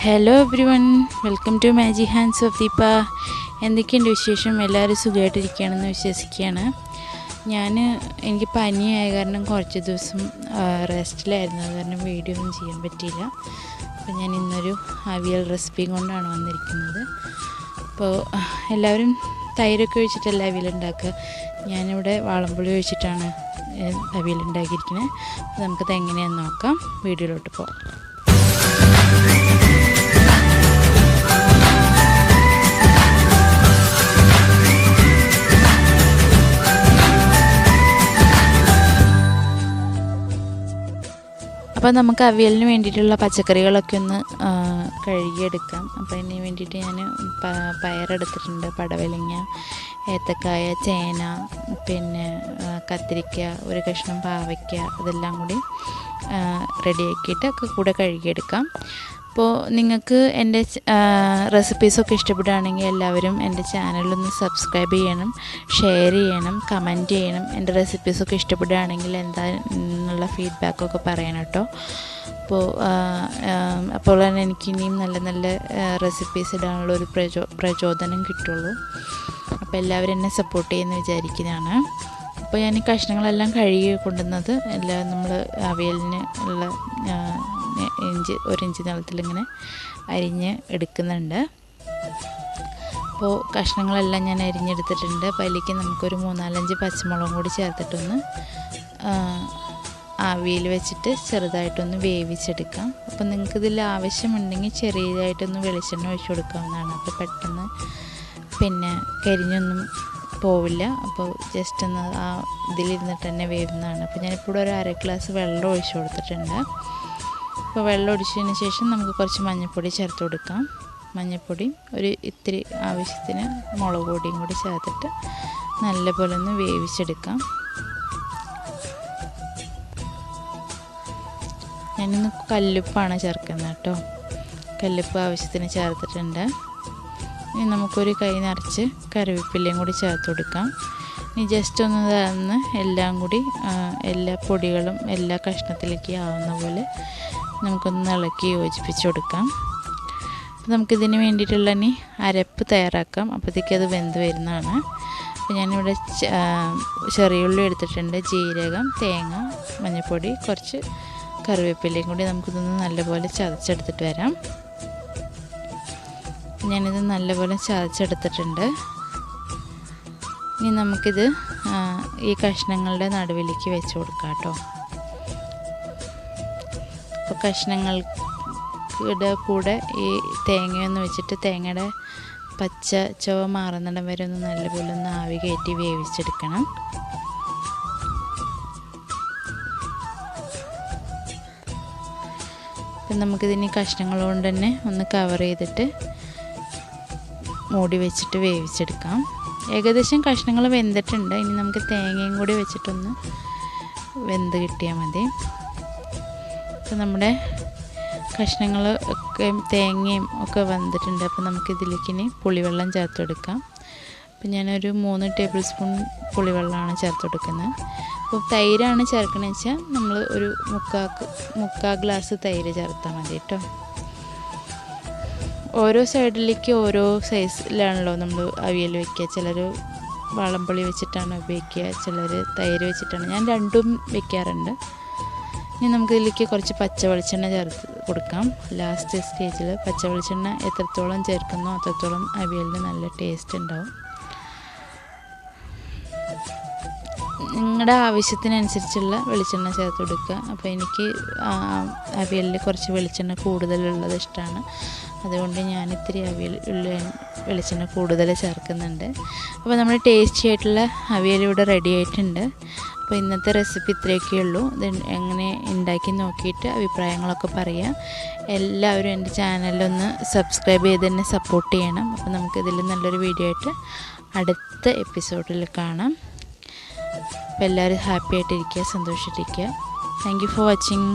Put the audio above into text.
Hello everyone, welcome to magic hands of Deepa. എന്തൊക്കെയുണ്ട് വിശേഷം? എല്ലാവരും സുഖമായിട്ടിരിക്കുകയാണെന്ന് വിശ്വസിക്കുകയാണ്. എനിക്ക് പനിയായ കാരണം കുറച്ച് ദിവസം റെസ്റ്റിലായിരുന്നു, അത് കാരണം വീഡിയോ ഒന്നും ചെയ്യാൻ പറ്റിയില്ല. അപ്പോൾ ഞാൻ ഇന്നൊരു അവിയൽ റെസിപ്പി കൊണ്ടാണ് വന്നിരിക്കുന്നത്. അപ്പോൾ എല്ലാവരും തൈരൊക്കെ ഒഴിച്ചിട്ടല്ല അവിയൽ ഉണ്ടാക്കുക. ഞാനിവിടെ വാളംപുളി ഒഴിച്ചിട്ടാണ് അവിയൽ ഉണ്ടാക്കിയിരിക്കുന്നത്. അപ്പോൾ നമുക്കത് എങ്ങനെയാണെന്ന് നോക്കാം. വീഡിയോയിലോട്ട് പോകാം. അപ്പോൾ നമുക്ക് അവിയലിന് വേണ്ടിയിട്ടുള്ള പച്ചക്കറികളൊക്കെ ഒന്ന് കഴുകിയെടുക്കാം. അപ്പോൾ അതിന് വേണ്ടിയിട്ട് ഞാൻ പയറെടുത്തിട്ടുണ്ട്, പടവലങ്ങ, ഏത്തക്കായ, ചേന, പിന്നെ കത്തിരിക്ക, ഒരു കഷ്ണം പാവയ്ക്ക, അതെല്ലാം കൂടി റെഡിയാക്കിയിട്ട് ഒക്കെ കൂടെ കഴുകിയെടുക്കാം. അപ്പോൾ നിങ്ങൾക്ക് എൻ്റെ റെസിപ്പീസൊക്കെ ഇഷ്ടപ്പെടുകയാണെങ്കിൽ എല്ലാവരും എൻ്റെ ചാനലൊന്ന് സബ്സ്ക്രൈബ് ചെയ്യണം, ഷെയർ ചെയ്യണം, കമൻറ്റ് ചെയ്യണം. എൻ്റെ റെസിപ്പീസൊക്കെ ഇഷ്ടപ്പെടുകയാണെങ്കിൽ എന്താണെന്നുള്ള ഫീഡ്ബാക്കൊക്കെ പറയണം കേട്ടോ. അപ്പോൾ തന്നെ എനിക്ക് ഇനിയും നല്ല നല്ല റെസിപ്പീസ് ഇടാനുള്ള ഒരു പ്രചോദനം കിട്ടുള്ളൂ. അപ്പോൾ എല്ലാവരും എന്നെ സപ്പോർട്ട് ചെയ്യുമെന്ന് വിചാരിക്കുന്നതാണ്. അപ്പോൾ ഞാൻ ഈ കഷ്ണങ്ങളെല്ലാം കഴുകി കൊണ്ടുവന്നത് എല്ലാം നമ്മൾ അവിയലിന് ഉള്ള ഒരു ഇഞ്ച് നീളത്തിലിങ്ങനെ അരിഞ്ഞ് എടുക്കുന്നുണ്ട്. അപ്പോൾ കഷ്ണങ്ങളെല്ലാം ഞാൻ അരിഞ്ഞെടുത്തിട്ടുണ്ട്. അപ്പോൾ അതിലേക്ക് നമുക്കൊരു 3-4 പച്ചമുളകും കൂടി ചേർത്തിട്ടൊന്ന് ആവിയിൽ വെച്ചിട്ട് ചെറുതായിട്ടൊന്ന് വേവിച്ചെടുക്കാം. അപ്പോൾ നിങ്ങൾക്കിതിൽ ആവശ്യമുണ്ടെങ്കിൽ ചെറിയതായിട്ടൊന്ന് വെളിച്ചെണ്ണ ഒഴിച്ച് കൊടുക്കാവുന്നതാണ്. അപ്പോൾ പെട്ടെന്ന് പിന്നെ കരിഞ്ഞൊന്നും പോവില്ല. അപ്പോൾ ജസ്റ്റ് ഒന്ന് ആ ഇതിലിരുന്നിട്ട് തന്നെ വേവുന്നതാണ്. അപ്പോൾ ഞാനിപ്പോൾ ഒരു 1/2 ഗ്ലാസ് വെള്ളം ഒഴിച്ച് കൊടുത്തിട്ടുണ്ട്. അപ്പോൾ വെള്ളം ഒഴിച്ചതിന് ശേഷം നമുക്ക് കുറച്ച് മഞ്ഞൾപ്പൊടി ചേർത്ത് കൊടുക്കാം. മഞ്ഞൾപ്പൊടി ഒരു ഇത്തിരി ആവശ്യത്തിന് മുളക് പൊടിയും കൂടി ചേർത്തിട്ട് നല്ലപോലെ ഒന്ന് വേവിച്ചെടുക്കാം. ഞാനിന്ന് കല്ലുപ്പാണ് ചേർക്കുന്നത് കേട്ടോ. കല്ലുപ്പ് ആവശ്യത്തിന് ചേർത്തിട്ടുണ്ട്. ഇനി നമുക്കൊരു കൈ നിറച്ച് കറിവേപ്പിലയും കൂടി ചേർത്ത് കൊടുക്കാം. ഇനി ജസ്റ്റ് ഒന്ന് തന്ന് എല്ലാം കൂടി എല്ലാ പൊടികളും എല്ലാ കഷ്ണത്തിലേക്ക് ആവുന്ന പോലെ നമുക്കൊന്ന് ഇളക്കി യോജിപ്പിച്ച് കൊടുക്കാം. അപ്പോൾ നമുക്കിതിന് വേണ്ടിയിട്ടുള്ള ഇനി അരപ്പ് തയ്യാറാക്കാം. അപ്പോഴത്തേക്ക് അത് വെന്ത് വരുന്നതാണ്. അപ്പോൾ ഞാനിവിടെ ചെറിയുള്ളി എടുത്തിട്ടുണ്ട്, ജീരകം, തേങ്ങ, മഞ്ഞൾപ്പൊടി, കുറച്ച് കറിവേപ്പിലയും കൂടി നമുക്കിതൊന്ന് നല്ലപോലെ ചതച്ചെടുത്തിട്ട് വരാം. ഞാനിത് നല്ലപോലെ ചതച്ചെടുത്തിട്ടുണ്ട്. ഇനി നമുക്കിത് ഈ കഷ്ണങ്ങളുടെ നടുവിലേക്ക് വെച്ച് കൊടുക്കാം കേട്ടോ. അപ്പോൾ കഷ്ണങ്ങളുടെ കൂടെ ഈ തേങ്ങയൊന്ന് വെച്ചിട്ട് തേങ്ങയുടെ പച്ച ചുവ മാറുന്നിടം വരെ ഒന്ന് നല്ലപോലെ ഒന്ന് ആവി കയറ്റി വേവിച്ചെടുക്കണം. അപ്പം നമുക്കിതിന് കഷ്ണങ്ങൾ കൊണ്ട് തന്നെ ഒന്ന് കവർ ചെയ്തിട്ട് മൂടി വെച്ചിട്ട് വേവിച്ചെടുക്കാം. ഏകദേശം കഷ്ണങ്ങൾ വെന്തിട്ടുണ്ട്. ഇനി നമുക്ക് തേങ്ങയും കൂടി വെച്ചിട്ടൊന്ന് വെന്ത് കിട്ടിയാൽ മതി. അപ്പോൾ നമ്മുടെ കഷ്ണങ്ങൾ ഒക്കെ തേങ്ങയും ഒക്കെ വെന്തിട്ടുണ്ട്. അപ്പോൾ നമുക്കിതിലേക്ക് ഇനി പുളിവെള്ളം ചേർത്ത് കൊടുക്കാം. അപ്പോൾ ഞാനൊരു 3 ടേബിൾ സ്പൂൺ പുളിവെള്ളമാണ് ചേർത്ത് കൊടുക്കുന്നത്. അപ്പോൾ തൈരാണ് ചേർക്കണമെന്ന് വെച്ചാൽ നമ്മൾ ഒരു മുക്കാൽ ഗ്ലാസ് തൈര് ചേർത്താൽ മതി കേട്ടോ. ഓരോ സൈഡിലേക്ക് ഓരോ സൈസിലാണല്ലോ നമ്മൾ അവിയൽ വയ്ക്കുക. ചിലർ വാളംപുളി വെച്ചിട്ടാണ് ഉപയോഗിക്കുക, ചിലർ തൈര് വെച്ചിട്ടാണ്. ഞാൻ രണ്ടും വെക്കാറുണ്ട്. ഇനി നമുക്കിതിലേക്ക് കുറച്ച് പച്ച വെളിച്ചെണ്ണ ചേർത്ത് കൊടുക്കാം. ലാസ്റ്റ് സ്റ്റേജിൽ പച്ച വെളിച്ചെണ്ണ എത്രത്തോളം ചേർക്കുന്നോ അത്രത്തോളം അവിയലിന് നല്ല ടേസ്റ്റ് ഉണ്ടാവും. നിങ്ങളുടെ ആവശ്യത്തിനനുസരിച്ചുള്ള വെളിച്ചെണ്ണ ചേർത്ത് കൊടുക്കുക. അപ്പോൾ എനിക്ക് അവിയലിൽ കുറച്ച് വെളിച്ചെണ്ണ കൂടുതലുള്ളത് ഇഷ്ടമാണ്. അതുകൊണ്ട് ഞാൻ ഇത്തിരി വെളിച്ചെണ്ണ കൂടുതൽ ചേർക്കുന്നുണ്ട്. അപ്പോൾ നമ്മുടെ ടേസ്റ്റി ആയിട്ടുള്ള അവിയൽ ഇവിടെ റെഡി ആയിട്ടുണ്ട്. അപ്പോൾ ഇന്നത്തെ റെസിപ്പി ഇത്രയൊക്കെ ഉള്ളൂ. ഇത് എങ്ങനെ ഉണ്ടാക്കി നോക്കിയിട്ട് അഭിപ്രായങ്ങളൊക്കെ പറയാം. എല്ലാവരും എൻ്റെ ചാനലൊന്ന് സബ്സ്ക്രൈബ് ചെയ്ത് തന്നെ സപ്പോർട്ട് ചെയ്യണം. അപ്പോൾ നമുക്കിതിൽ നല്ലൊരു വീഡിയോ ആയിട്ട് അടുത്ത എപ്പിസോഡിൽ കാണാം. അപ്പോൾ എല്ലാവരും ഹാപ്പി ആയിട്ടിരിക്കുക, സന്തോഷമായിട്ടിരിക്കുക. Thank you for watching.